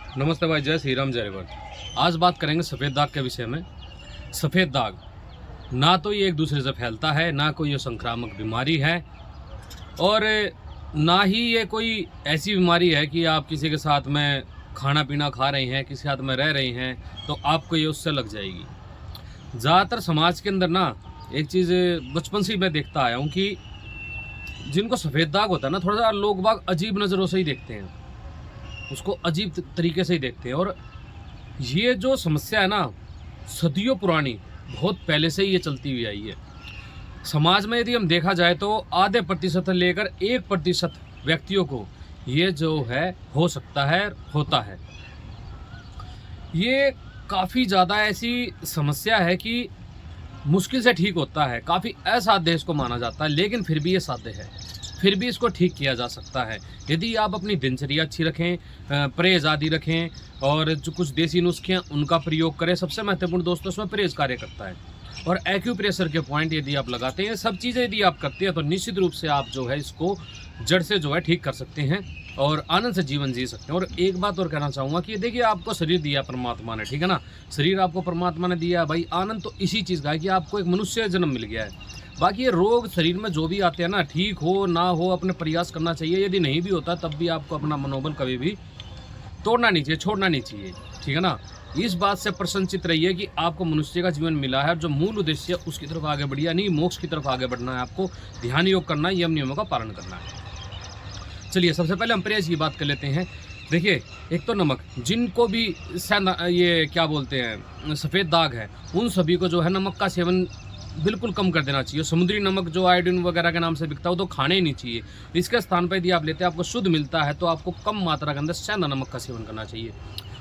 नमस्ते भाई, जय श्री राम, जय रिवर। आज बात करेंगे सफ़ेद दाग के विषय में। सफ़ेद दाग ना तो ये एक दूसरे से फैलता है, ना कोई ये संक्रामक बीमारी है, और ना ही ये कोई ऐसी बीमारी है कि आप किसी के साथ में खाना पीना खा रहे हैं, किसी के साथ में रह रहे हैं तो आपको ये उससे लग जाएगी। ज़्यादातर समाज के अंदर ना एक चीज़ बचपन से ही मैं देखता आया हूँ कि जिनको सफ़ेद दाग होता है ना, थोड़ा सा लोग बाग अजीब नज़रों से ही देखते हैं, उसको अजीब तरीके से ही देखते हैं। और ये जो समस्या है ना, सदियों पुरानी, बहुत पहले से ही ये चलती हुई आई है। समाज में यदि हम देखा जाए तो आधे प्रतिशत से लेकर 1% व्यक्तियों को ये जो है हो सकता है, होता है। ये काफ़ी ज़्यादा ऐसी समस्या है कि मुश्किल से ठीक होता है, काफ़ी असाध्य इसको माना जाता है, लेकिन फिर भी ये साध्य है, फिर भी इसको ठीक किया जा सकता है यदि आप अपनी दिनचर्या अच्छी रखें, परहेज आदि रखें, और जो कुछ देसी नुस्खे हैं उनका प्रयोग करें। सबसे महत्वपूर्ण दोस्तों इसमें परहेज कार्य करता है, और एक्यूप्रेशर के पॉइंट यदि आप लगाते हैं, सब चीज़ें यदि आप करते हैं तो निश्चित रूप से आप जो है इसको जड़ से जो है ठीक कर सकते हैं और आनंद से जीवन जी सकते हैं। और एक बात और कहना चाहूँगा कि देखिए, आपको शरीर दिया परमात्मा ने, ठीक है ना, शरीर आपको परमात्मा ने दिया भाई। आनंद तो इसी चीज़ का है कि आपको एक मनुष्य जन्म मिल गया है। बाकी ये रोग शरीर में जो भी आते हैं ना, ठीक हो ना हो, अपने प्रयास करना चाहिए। यदि नहीं भी होता तब भी आपको अपना मनोबल कभी भी तोड़ना नहीं चाहिए, छोड़ना नहीं चाहिए, ठीक है ना। इस बात से प्रसन्नचित रहिए कि आपको मनुष्य का जीवन मिला है और जो मूल उद्देश्य है उसकी तरफ आगे बढ़िए, नहीं मोक्ष की तरफ आगे बढ़ना है। आपको ध्यान योग करना है, यम नियमों का पालन करना है। चलिए, सबसे पहले हम परहेज की बात कर लेते हैं। देखिए, एक तो नमक, जिनको भी ये क्या बोलते हैं सफ़ेद दाग है, उन सभी को जो है नमक का सेवन बिल्कुल कम कर देना चाहिए। समुद्री नमक जो आयोडीन वगैरह के नाम से बिकता है वो तो खाने ही नहीं चाहिए। इसके स्थान पर यदि आप लेते हैं, आपको शुद्ध मिलता है, तो आपको कम मात्रा के अंदर सेंधा नमक का सेवन करना चाहिए।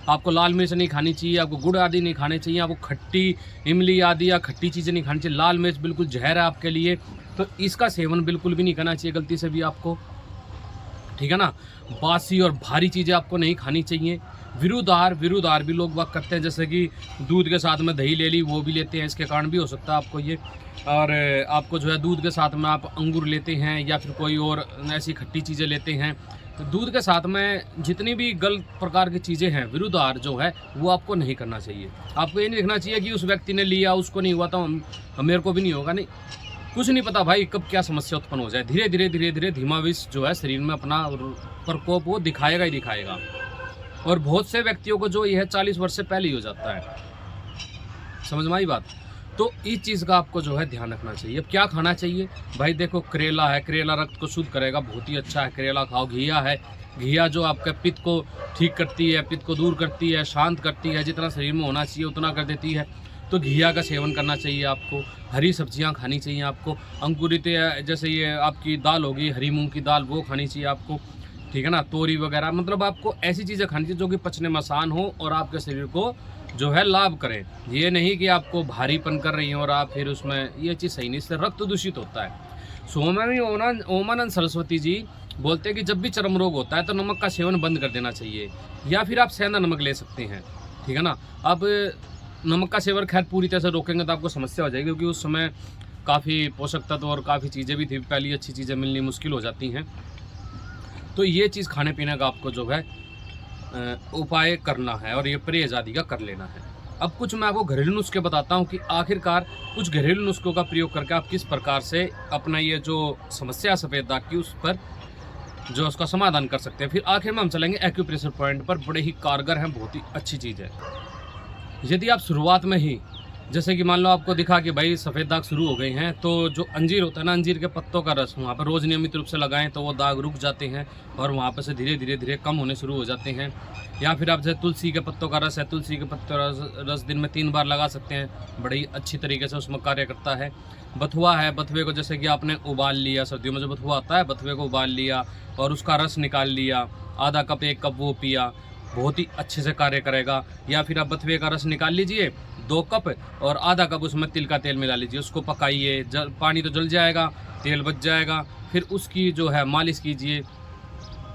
आपको लाल मिर्च नहीं खानी चाहिए, आपको गुड़ आदि नहीं खाने चाहिए, आपको खट्टी इमली आदि या खट्टी चीज़ें नहीं खानी चाहिए। लाल मिर्च बिल्कुल जहर है आपके लिए, तो इसका सेवन बिल्कुल भी नहीं करना चाहिए गलती से भी आपको, ठीक है ना। बासी और भारी चीज़ें आपको नहीं खानी चाहिए। विरुद्धार भी लोग बात करते हैं, जैसे कि दूध के साथ में दही ले ली, वो भी लेते हैं, इसके कारण भी हो सकता है आपको ये। और आपको जो है दूध के साथ में आप अंगूर लेते हैं या फिर कोई और ऐसी खट्टी चीज़ें लेते हैं, तो दूध के साथ में जितनी भी गलत प्रकार की चीज़ें हैं, विरुद्धार जो है वो आपको नहीं करना चाहिए। आपको ये नहीं देखना चाहिए कि उस व्यक्ति ने लिया, उसको नहीं हुआ तो मेरे को भी नहीं होगा। नहीं, कुछ नहीं पता भाई कब क्या समस्या उत्पन्न हो जाए। धीरे धीरे धीमा विष जो है शरीर में अपना प्रकोप वो दिखाएगा ही दिखाएगा। और बहुत से व्यक्तियों को जो यह 40 वर्ष से पहले ही हो जाता है। समझ में आई बात? तो इस चीज़ का आपको जो है ध्यान रखना चाहिए। अब क्या खाना चाहिए भाई? देखो, करेला है, करेला रक्त को शुद्ध करेगा, बहुत ही अच्छा है, करेला खाओ। घिया है, घिया जो आपके पित्त को ठीक करती है, पित्त को दूर करती है, शांत करती है, जितना शरीर में होना चाहिए उतना कर देती है, तो घिया का सेवन करना चाहिए आपको। हरी सब्जियां खानी चाहिए आपको। अंकुरित जैसे ये आपकी दाल होगी, हरी मूंग की दाल, वो खानी चाहिए आपको, ठीक है ना। तोरी वगैरह, मतलब आपको ऐसी चीज़ें खानी चाहिए जो कि पचने में आसान हो और आपके शरीर को जो है लाभ करें। ये नहीं कि आपको भारीपन कर रही हैं और आप फिर उसमें, ये चीज़ सही नहीं, इससे रक्त दूषित होता है। स्वामी ओमानंद सरस्वती जी बोलते हैं कि जब भी चर्म रोग होता है तो नमक का सेवन बंद कर देना चाहिए, या फिर आप सेंधा नमक ले सकते हैं, ठीक है ना। अब नमक का सेवन खैर पूरी तरह से रोकेंगे तो आपको समस्या हो जाएगी, क्योंकि उस समय काफ़ी पोषक तत्व और काफ़ी चीज़ें भी थी, पहली अच्छी चीज़ें मिलनी मुश्किल हो जाती हैं। तो ये चीज़ खाने पीने का आपको जो है उपाय करना है, और ये परहेज आदि का कर लेना है। अब कुछ मैं आपको घरेलू नुस्खे बताता हूँ कि आखिरकार कुछ घरेलू नुस्खों का प्रयोग करके आप किस प्रकार से अपना ये जो समस्या सफ़ेद दाग की, उस पर जो उसका समाधान कर सकते हैं। फिर आखिर में हम चलेंगे एक्यूप्रेशर पॉइंट पर, बड़े ही कारगर हैं, बहुत ही अच्छी चीज़ है। यदि आप शुरुआत में ही, जैसे कि मान लो आपको दिखा कि भाई सफ़ेद दाग शुरू हो गए हैं, तो जो अंजीर होता है ना, अंजीर के पत्तों का रस वहाँ पर रोज़ नियमित रूप से लगाएं तो वो दाग रुक जाते हैं और वहाँ पर से धीरे धीरे कम होने शुरू हो जाते हैं। या फिर आप जैसे तुलसी के पत्तों का रस है, तुलसी के पत्तों का रस दिन में 3 बार लगा सकते हैं, बड़ी अच्छी तरीके से उसमें कार्य करता है। बथुआ है, बथुए को जैसे कि आपने उबाल लिया, सर्दियों में जो बथुआ आता है, बथुए को उबाल लिया और उसका रस निकाल लिया, आधा कप 1 कप वो पिया, बहुत ही अच्छे से कार्य करेगा। या फिर आप बथुए का रस निकाल लीजिए 2 कप और आधा कप उसमें तिल का तेल मिला लीजिए, उसको पकाइए, पानी तो जल जाएगा, तेल बच जाएगा। फिर उसकी जो है मालिश कीजिए,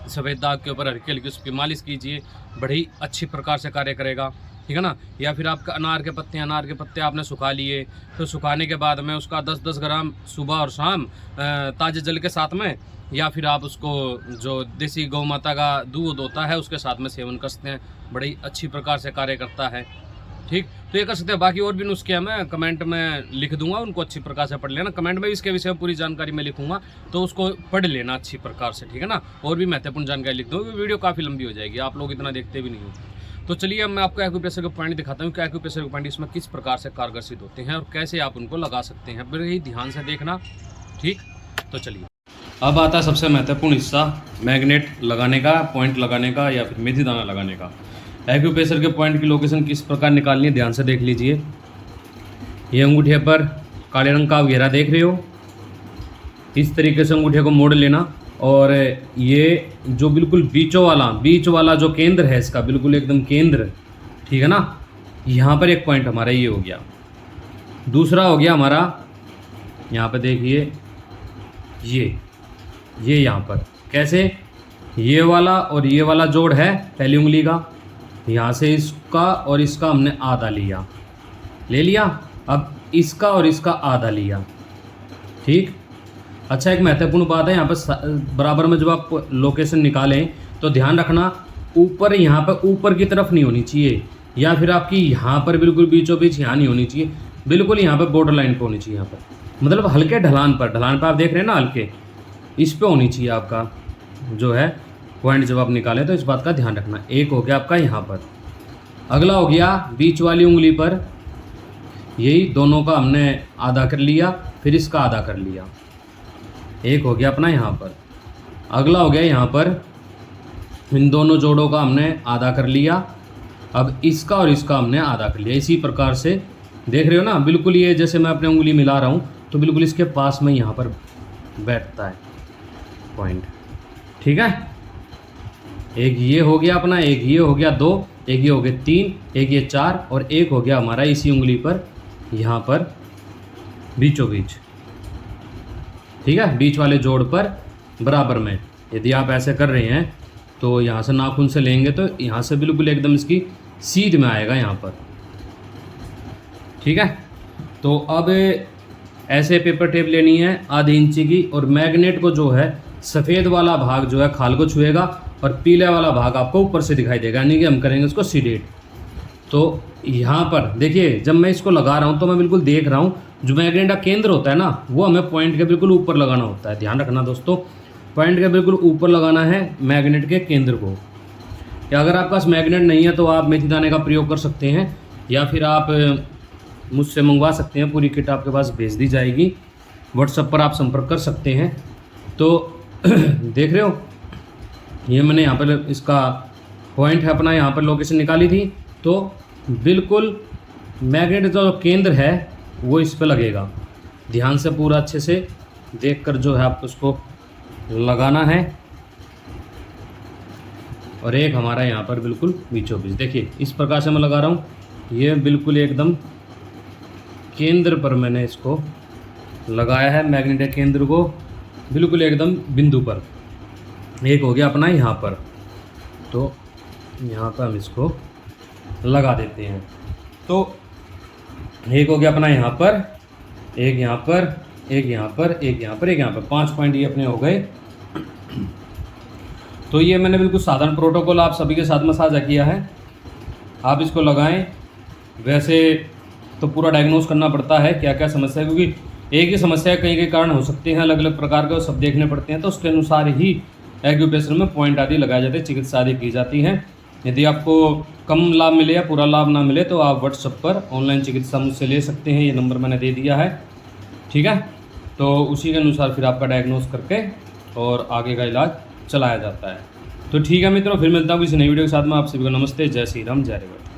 सफ़ेद दाग के ऊपर हल्की हल्की उसकी मालिश कीजिए, बड़ी अच्छी प्रकार से कार्य करेगा। ठीक है ना। या फिर आपका अनार के पत्ते आपने सुखा लिए, तो सुखाने के बाद में उसका 10-10 ग्राम सुबह और शाम ताज़े जल के साथ में, या फिर आप उसको जो देसी गौ माता का दूध होता है उसके साथ में सेवन कर सकते हैं। बड़ी अच्छी प्रकार से कार्य करता है। ठीक, तो ये कर सकते हैं। बाकी और भी नुस्खे मैं कमेंट में लिख दूंगा, उनको अच्छी प्रकार से पढ़ लेना। कमेंट में भी इसके विषय में पूरी जानकारी मैं लिखूंगा, तो उसको पढ़ लेना अच्छी प्रकार से, ठीक है ना। और भी महत्वपूर्ण जानकारी लिख दूँगा, वीडियो काफ़ी लंबी हो जाएगी, आप लोग इतना देखते भी नहीं हो। तो चलिए अब मैं आपको एक्यूप्रेशर के पॉइंट दिखाता हूँ कि एक्यूप्रेशर के पॉइंट इसमें किस प्रकार से कारगर सिद्ध होते हैं और कैसे आप उनको लगा सकते हैं। बड़े ही ध्यान से देखना, ठीक। तो चलिए अब आता है सबसे महत्वपूर्ण हिस्सा, मैग्नेट लगाने का, पॉइंट लगाने का या फिर मेथी दाना लगाने का। एक्यूप्रेशर के पॉइंट की लोकेशन किस प्रकार निकालनी है, ध्यान से देख लीजिए। ये अंगूठे पर काले रंग का घेरा देख रहे हो, इस तरीके से अंगूठे को मोड़ लेना, और ये जो बिल्कुल बीच वाला जो केंद्र है इसका, बिल्कुल एकदम केंद्र, ठीक है ना। यहाँ पर एक पॉइंट हमारा ये हो गया। दूसरा हो गया हमारा, यहाँ पे देखिए ये यहाँ पर कैसे, ये वाला और ये वाला जोड़ है पहली उंगली का, यहाँ से इसका और इसका हमने आधा ले लिया। अब इसका और इसका आधा लिया, ठीक। अच्छा, एक महत्वपूर्ण बात है यहाँ पर बराबर में जब आप लोकेशन निकालें तो ध्यान रखना, ऊपर यहाँ पर ऊपर की तरफ नहीं होनी चाहिए, या फिर आपकी यहाँ पर बिल्कुल बीचों बीच यहाँ नहीं होनी चाहिए, बिल्कुल यहाँ पर बॉर्डर लाइन पर होनी चाहिए। यहाँ पर मतलब हल्के ढलान पर आप देख रहे हैं ना, हल्के इस पे होनी चाहिए आपका जो है पॉइंट जब आप निकालें, तो इस बात का ध्यान रखना। एक हो गया आपका यहाँ पर, अगला हो गया बीच वाली उंगली पर, यही दोनों का हमने आधा कर लिया, फिर इसका आधा कर लिया। एक हो गया अपना यहाँ पर, अगला हो गया यहाँ पर, इन दोनों जोड़ों का हमने आधा कर लिया। अब इसका और इसका हमने आधा कर लिया। इसी प्रकार से देख रहे हो ना, बिल्कुल ये जैसे मैं अपनी उंगली मिला रहा हूँ तो बिल्कुल इसके पास में यहाँ पर बैठता है पॉइंट, ठीक है। एक ये हो गया अपना, एक ये हो गया 2, एक ये हो गया 3, एक ये 4, और एक हो गया हमारा इसी उंगली पर यहाँ पर बीचों बीच, ठीक है, बीच वाले जोड़ पर बराबर में। यदि आप ऐसे कर रहे हैं तो यहाँ से नाखून से लेंगे तो यहाँ से बिल्कुल एकदम इसकी सीध में आएगा यहाँ पर, ठीक है। तो अब ऐसे पेपर टेप लेनी है आधी इंची की, और मैग्नेट को जो है सफ़ेद वाला भाग जो है खाल को छुएगा और पीले वाला भाग आपको ऊपर से दिखाई देगा, यानी कि हम करेंगे उसको सीडेट। तो यहाँ पर देखिए, जब मैं इसको लगा रहा हूँ तो मैं बिल्कुल देख रहा हूँ, जो मैग्नेट का केंद्र होता है ना, वो हमें पॉइंट के बिल्कुल ऊपर लगाना होता है। ध्यान रखना दोस्तों, पॉइंट के बिल्कुल ऊपर लगाना है मैग्नेट के केंद्र को। या अगर आपके पास मैग्नेट नहीं है तो आप मेथी दाने का प्रयोग कर सकते हैं, या फिर आप मुझसे मंगवा सकते हैं, पूरी किट आपके पास भेज दी जाएगी। व्हाट्सएप पर आप संपर्क कर सकते हैं। तो देख रहे हो, ये मैंने यहाँ पर इसका पॉइंट है अपना, यहाँ पर लोकेशन निकाली थी, तो बिल्कुल मैग्नेट जो केंद्र है वो इस पर लगेगा। ध्यान से पूरा अच्छे से देखकर जो है आपको उसको लगाना है। और एक हमारा यहाँ पर बिल्कुल बीचों बीच, देखिए इस प्रकार से मैं लगा रहा हूँ, ये बिल्कुल एकदम केंद्र पर मैंने इसको लगाया है, मैग्नेटिक केंद्र को बिल्कुल एकदम बिंदु पर। एक हो गया अपना यहाँ पर, तो यहाँ पर हम इसको लगा देते हैं। तो एक हो गया अपना यहाँ पर, एक यहाँ पर, एक यहाँ पर, एक यहाँ पर, एक यहाँ पर, 5 पॉइंट ये अपने हो गए। तो ये मैंने बिल्कुल साधारण प्रोटोकॉल आप सभी के साथ में साझा किया है। आप इसको लगाएं। वैसे तो पूरा डायग्नोस करना पड़ता है क्या क्या समस्या है, क्योंकि एक ही समस्या कई कई कारण हो सकते हैं, अलग अलग प्रकार के, सब देखने पड़ते हैं। तो उसके अनुसार ही एक्यूप्रेशर में पॉइंट आदि लगाए जाते हैं, चिकित्सा आदि की जाती है। यदि आपको कम लाभ मिले या पूरा लाभ ना मिले तो आप व्हाट्सएप पर ऑनलाइन चिकित्सा मुझसे ले सकते हैं, ये नंबर मैंने दे दिया है, ठीक है। तो उसी के अनुसार फिर आपका डायग्नोस करके और आगे का इलाज चलाया जाता है। तो ठीक है मित्रों, फिर मिलता हूँ किसी नई वीडियो के साथ में। आप सभी को नमस्ते, जय श्री राम, जय रेवत।